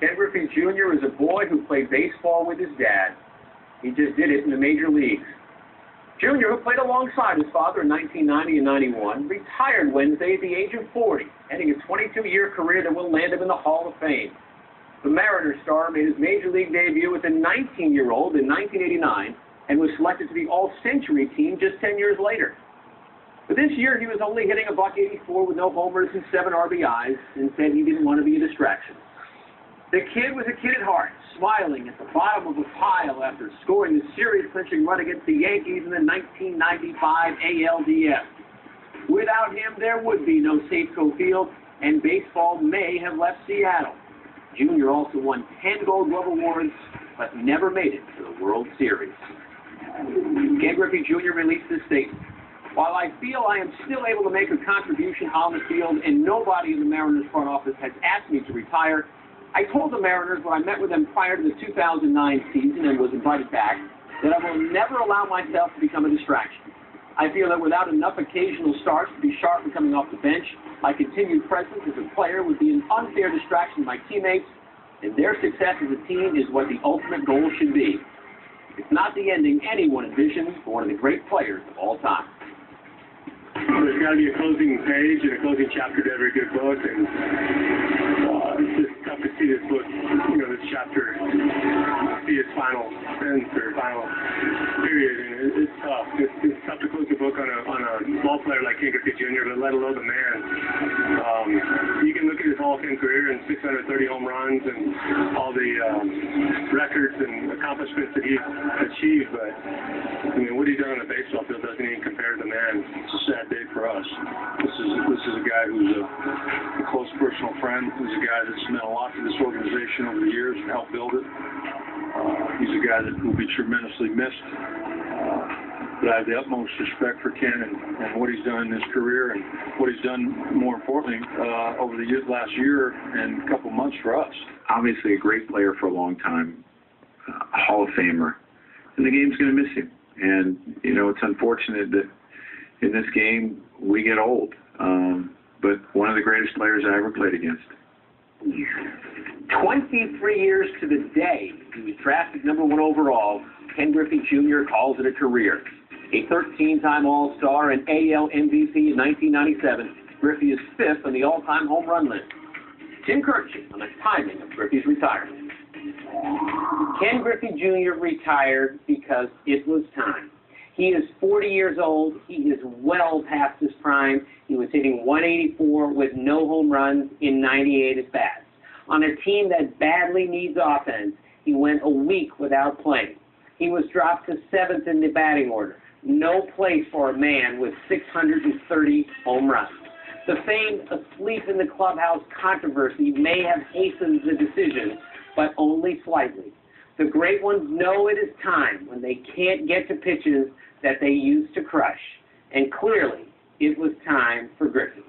Ken Griffey Jr. is a boy who played baseball with his dad. He just did it in the major leagues. Jr., who played alongside his father in 1990 and 91, retired Wednesday at the age of 40, ending a 22-year career that will land him in the Hall of Fame. The Mariners star made his major league debut with a 19-year-old in 1989 and was selected to the All-Century team just 10 years later. But this year, he was only hitting a .184 with no homers and 7 RBIs and said he didn't want to be a distraction. The kid was a kid at heart, smiling at the bottom of a pile after scoring the series-clinching run against the Yankees in the 1995 ALDS. Without him, there would be no Safeco Field, and baseball may have left Seattle. Jr. also won 10 Gold Glove Awards, but never made it to the World Series. Ken Griffey Jr. released this statement. While I feel I am still able to make a contribution on the field and nobody in the Mariners front office has asked me to retire, I told the Mariners when I met with them prior to the 2009 season and was invited back that I will never allow myself to become a distraction. I feel that without enough occasional starts to be sharp and coming off the bench, my continued presence as a player would be an unfair distraction to my teammates, and their success as a team is what the ultimate goal should be. It's not the ending anyone envisions for one of the great players of all time. Well, there's got to be a closing page and a closing chapter to every good book, and it's just tough to see this book, this chapter, see its final sentence or final period, and it's tough. It's tough to close the book on a ball player like Ken Griffey Jr., but let alone the man. You can look at his Hall of Fame career and 630 home runs and all the records and accomplishments that he's achieved, but what he's done on the baseball field doesn't even compare to the man. It's a sad day for us. This is a guy who's a close personal friend. Who's a guy that's meant a lot to this organization over the years and helped build it. He's a guy that will be tremendously missed. But I have the utmost respect for Ken and what he's done in his career and what he's done, more importantly, over the last year and a couple months for us. Obviously a great player for a long time, Hall of Famer, and the game's going to miss him. And, it's unfortunate that in this game we get old, but one of the greatest players I ever played against. 23 years to the day he was drafted #1 overall, Ken Griffey Jr. calls it a career. A 13-time All-Star and AL MVP in 1997, Griffey is 5th on the all-time home run list. Jim Kirchner on the timing of Griffey's retirement. Ken Griffey Jr. retired because it was time. He is 40 years old. He is well past his prime. He was hitting .184 with no home runs in 98 at-bats. On a team that badly needs offense, he went a week without playing. He was dropped to 7th in the batting order. No place for a man with 630 home runs. The famed asleep in the clubhouse controversy may have hastened the decision, but only slightly. The great ones know it is time when they can't get to pitches that they used to crush. And clearly, it was time for Griffey.